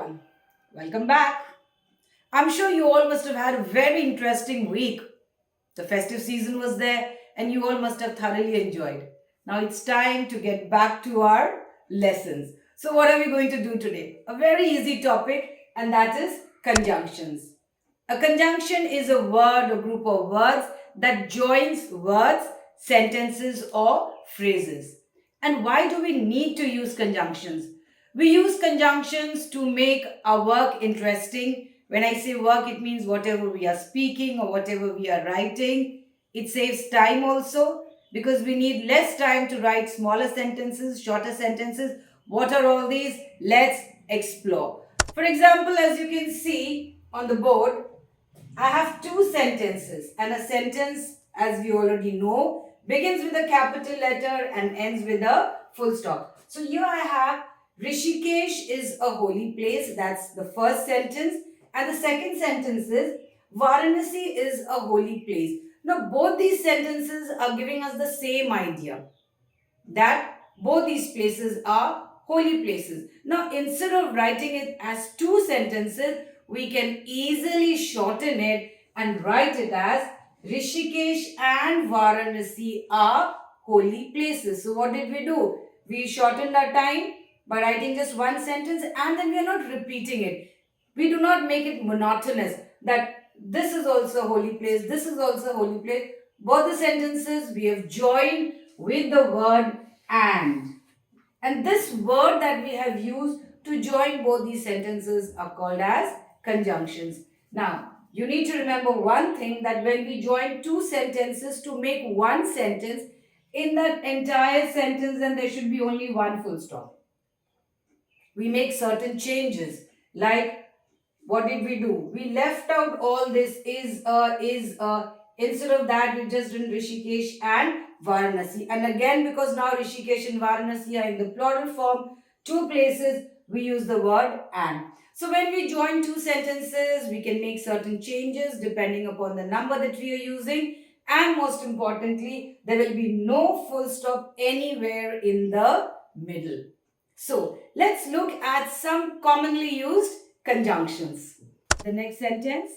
everyone. Welcome back. I'm sure you all must have had a very interesting week. The festive season was there and you all must have thoroughly enjoyed. Now it's time to get back to our lessons. So, what are we going to do today? A very easy topic, and that is conjunctions. A conjunction is a word or group of words that joins words, sentences, or phrases. And why do we need to use conjunctions? We use conjunctions to make our work interesting. When I say work, it means whatever we are speaking or whatever we are writing. It saves time also because we need less time to write smaller sentences, shorter sentences. What are all these? Let's explore. For example, as you can see on the board, I have two sentences, and a sentence, as we already know, begins with a capital letter and ends with a full stop. So here I have Rishikesh is a holy place. That's the first sentence. And the second sentence is Varanasi is a holy place. Now both these sentences are giving us the same idea, that both these places are holy places. Now, instead of writing it as two sentences, we can easily shorten it and write it as Rishikesh and Varanasi are holy places. So, what did we do? We shortened our time by writing just one sentence, and then we are not repeating it. We do not make it monotonous that this is also a holy place, this is also a holy place. Both the sentences we have joined with the word and. And this word that we have used to join both these sentences are called as conjunctions. Now, you need to remember one thing, that when we join two sentences to make one sentence, in that entire sentence then there should be only one full stop. We make certain changes, like what did we do? We left out all this is a. Instead of that, we just did Rishikesh and Varanasi. And again, because now Rishikesh and Varanasi are in the plural form, two places, we use the word and. So when we join two sentences, we can make certain changes depending upon the number that we are using. And most importantly, there will be no full stop anywhere in the middle. So let's look at some commonly used conjunctions. The next sentence,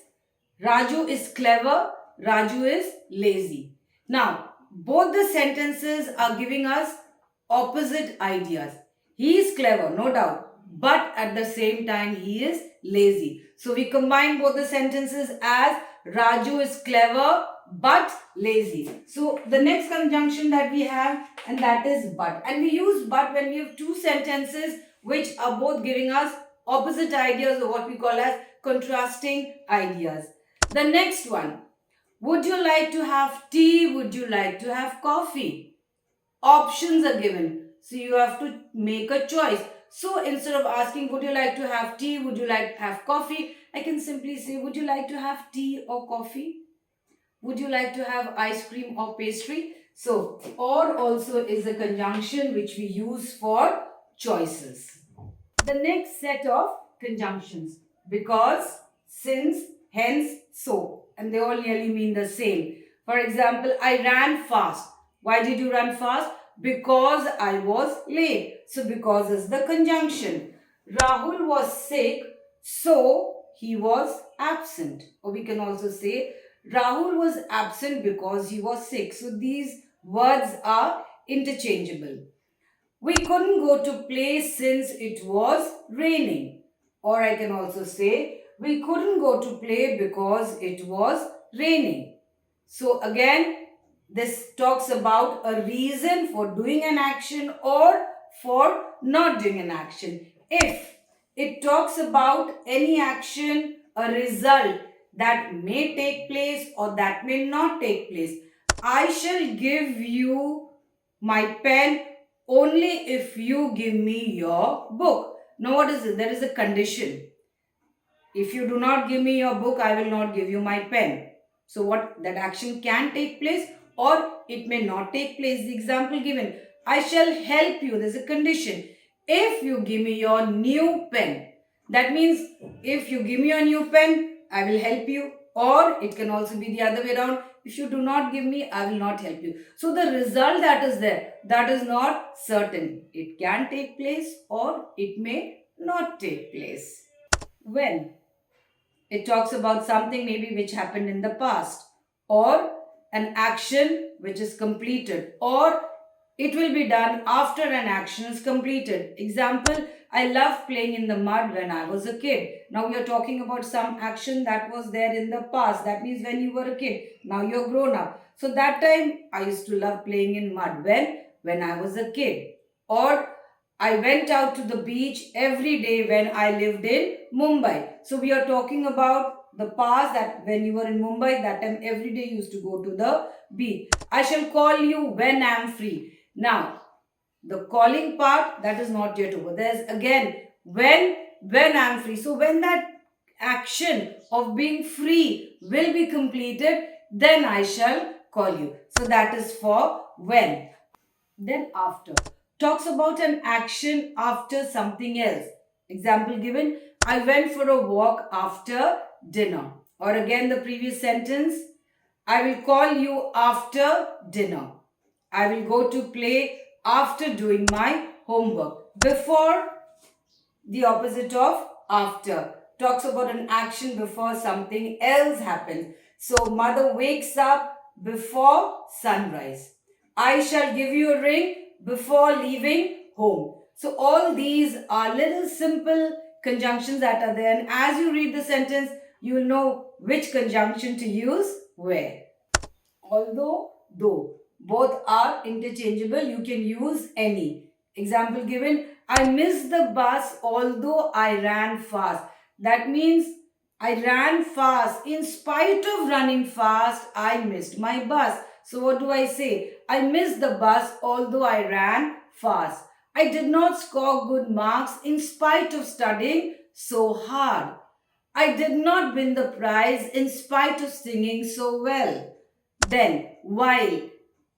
Raju is clever, Raju is lazy. Now, both the sentences are giving us opposite ideas. He is clever, no doubt, but at the same time he is lazy. So we combine both the sentences as Raju is clever but lazy. So the next conjunction that we have, and that is but. And we use but when we have two sentences which are both giving us opposite ideas, or what we call as contrasting ideas. The next one, would you like to have tea? Would you like to have coffee? Options are given, so you have to make a choice. So instead of asking, would you like to have tea? Would you like to have coffee? I can simply say, would you like to have tea or coffee? Would you like to have ice cream or pastry? So, or also is a conjunction which we use for choices. The next set of conjunctions, because, since, hence, so, and they all nearly mean the same. For example, I ran fast. Why did you run fast? Because I was late. So because is the conjunction. Rahul was sick, so he was absent. Or we can also say Rahul was absent because he was sick. So these words are interchangeable. We couldn't go to play since it was raining. Or I can also say, we couldn't go to play because it was raining. So again, this talks about a reason for doing an action or for not doing an action. If it talks about any action, a result that may take place or that may not take place, I shall give you my pen only if you give me your book. Now what is it? There is a condition. If you do not give me your book, I will not give you my pen. So what, that action can take place or it may not take place. The example given, I shall help you. There's a condition. If you give me your new pen. That means if you give me a new pen, I will help you. Or it can also be the other way around. If you do not give me, I will not help you. So the result that is there, that is not certain. It can take place or it may not take place. When. It talks about something maybe which happened in the past, or an action which is completed, or it will be done after an action is completed. Example, I love playing in the mud when I was a kid. Now we are talking about some action that was there in the past. That means when you were a kid. Now you're grown up. So that time I used to love playing in mud. When I was a kid. Or I went out to the beach every day when I lived in Mumbai. So we are talking about the past, that when you were in Mumbai, that time every day you used to go to the beach. I shall call you when I am free. Now, the calling part, that is not yet over. There's again when I am free. So when that action of being free will be completed, then I shall call you. So that is for when. Then after talks about an action after something else. Example given, I went for a walk after dinner. Or again the previous sentence, I will call you after dinner. I will go to play after doing my homework. Before, the opposite of after. Talks about an action before something else happens. So, mother wakes up before sunrise. I shall give you a ring before leaving home. So, all these are little simple conjunctions that are there. And as you read the sentence, you will know which conjunction to use where. Although, though, both are interchangeable, you can use any. Example given, I missed the bus although I ran fast. That means I ran fast. In spite of running fast, I missed my bus. So what do I say? I missed the bus although I ran fast. I did not score good marks in spite of studying so hard. I did not win the prize in spite of singing so well. Then, while.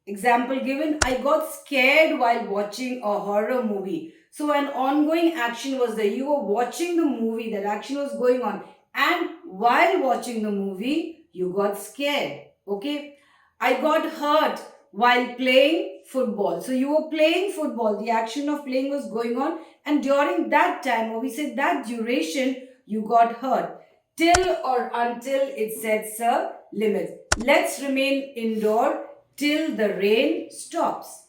Example given, I got scared while watching a horror movie. So, an ongoing action was there. You were watching the movie, that action was going on. And while watching the movie, you got scared. Okay? I got hurt while playing football. So, you were playing football. The action of playing was going on. And during that time, or we said that duration, you got hurt. Till or until it sets a limit. Let's remain indoor till the rain stops.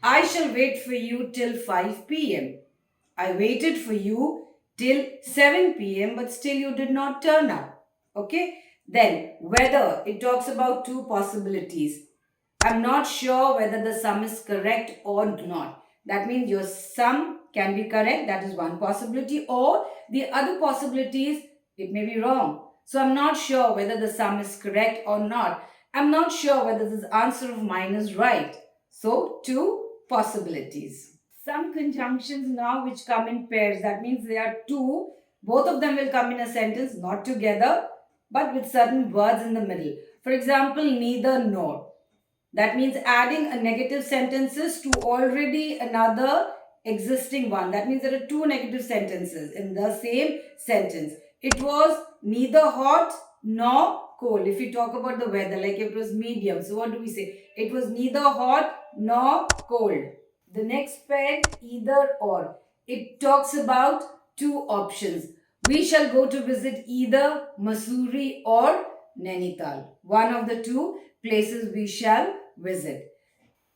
I shall wait for you till 5 p.m. I waited for you till 7 p.m. but still you did not turn up. Okay? Then, whether, it talks about two possibilities. I'm not sure whether the sum is correct or not. That means your sum can be correct, that is one possibility, or the other possibilities, it may be wrong. So I'm not sure whether the sum is correct or not. I'm not sure whether this answer of mine is right. So, two possibilities. Some conjunctions now which come in pairs, that means there are two, both of them will come in a sentence, not together, but with certain words in the middle. For example, neither nor. That means adding a negative sentences to already another existing one. That means there are two negative sentences in the same sentence. It was neither hot nor cold. If we talk about the weather, like it was medium. So what do we say? It was neither hot nor cold. The next pair, either or. It talks about two options. We shall go to visit either Mussoorie or Nainital. One of the two places we shall visit.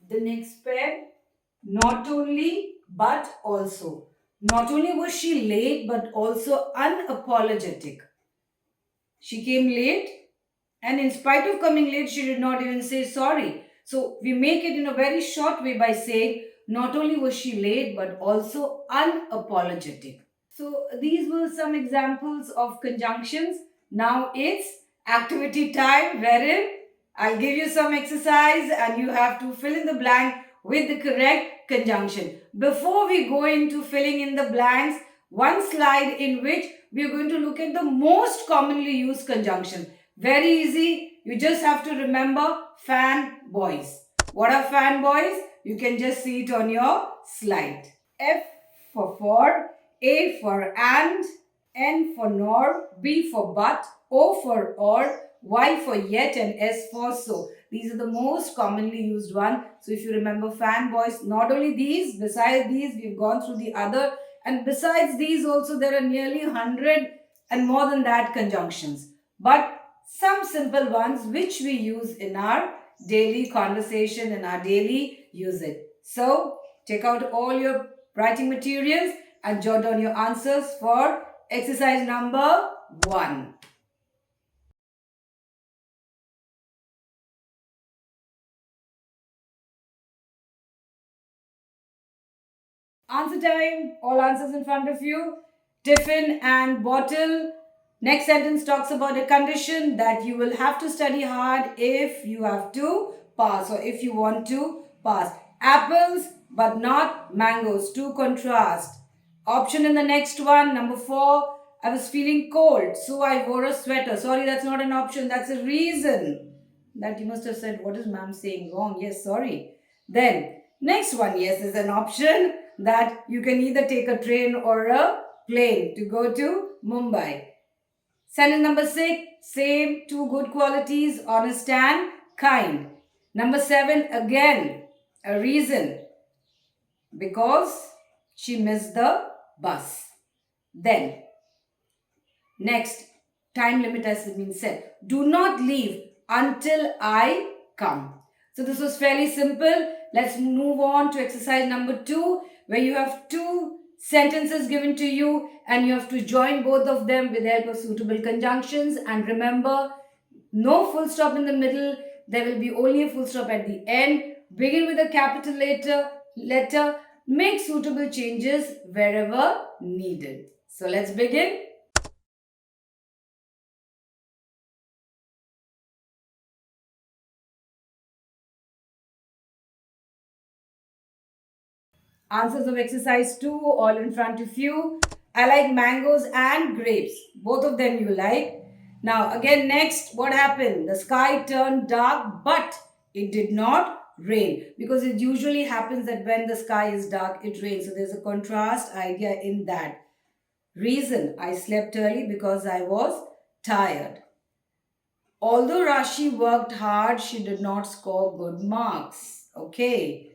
The next pair, not only but also. Not only was she late but also unapologetic. She came late, and in spite of coming late, she did not even say sorry. So we make it in a very short way by saying not only was she late but also unapologetic. So these were some examples of conjunctions. Now it's activity time, wherein I'll give you some exercise and you have to fill in the blank with the correct conjunction. Before we go into filling in the blanks, one slide in which we are going to look at the most commonly used conjunction. Very easy. You just have to remember fanboys. What are fanboys? You can just see it on your slide. F for, A for and, N for nor, B for but, O for or, Y for yet, and S for so. These are the most commonly used one. So if you remember fanboys, not only these, besides these, we've gone through the other. And besides these also, there are nearly 100 and more than that, conjunctions. But some simple ones which we use in our daily conversation, in our daily usage. So, take out all your writing materials and jot down your answers for exercise number 1. Answer time. All answers in front of you. Tiffin and bottle. Next sentence talks about a condition that you will have to study hard if you have to pass or if you want to pass. Apples but not mangoes. To contrast. Option in the next one. Number 4. I was feeling cold, so I wore a sweater. Sorry, that's not an option. That's a reason. That you must have said, what is ma'am saying wrong? Yes, sorry. Then, next one, yes, is an option that you can either take a train or a plane to go to Mumbai. Sentence number 6, same 2 good qualities, honest and kind. Number 7, again, a reason. Because she missed the bus. Then, next, time limit has been set. Do not leave until I come. So this was fairly simple. Let's move on to exercise number 2, where you have 2 sentences given to you and you have to join both of them with the help of suitable conjunctions. And remember, no full stop in the middle. There will be only a full stop at the end. Begin with a capital letter. Make suitable changes wherever needed. So let's begin. Answers of exercise 2 all in front of you. I like mangoes and grapes. Both of them you like. Now again, next, what happened? The sky turned dark, but it did not rain, because it usually happens that when the sky is dark, it rains. So there's a contrast idea in that. Reason, I slept early because I was tired. Although Rashi worked hard, she did not score good marks. Okay.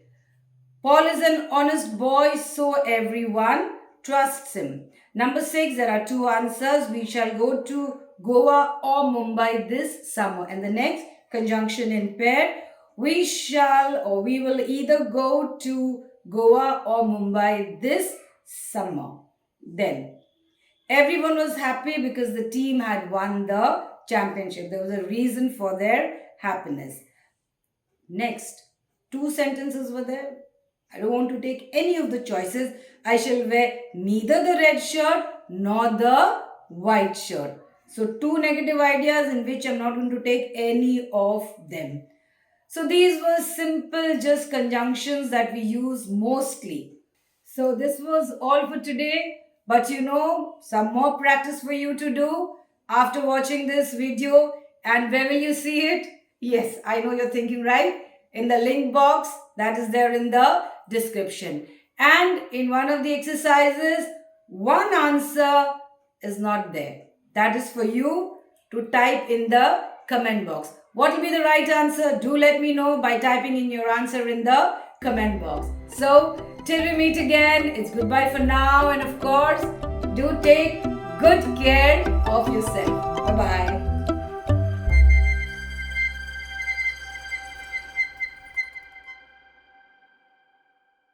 Paul is an honest boy, so everyone trusts him. Number 6, there are 2 answers. We shall go to Goa or Mumbai this summer. And the next, conjunction in pair. We will either go to Goa or Mumbai this summer. Then, everyone was happy because the team had won the championship. There was a reason for their happiness. Next, 2 sentences were there. I don't want to take any of the choices. I shall wear neither the red shirt nor the white shirt. So 2 negative ideas in which I'm not going to take any of them. So these were simple just conjunctions that we use mostly. So this was all for today. But some more practice for you to do after watching this video. And where will you see it? Yes, I know you're thinking right. In the link box that is there in the description. And in one of the exercises, one answer is not there. That is for you to type in the comment box. What will be the right answer? Do let me know by typing in your answer in the comment box. So, till we meet again, it's goodbye for now. And of course, do take good care of yourself. Bye-bye.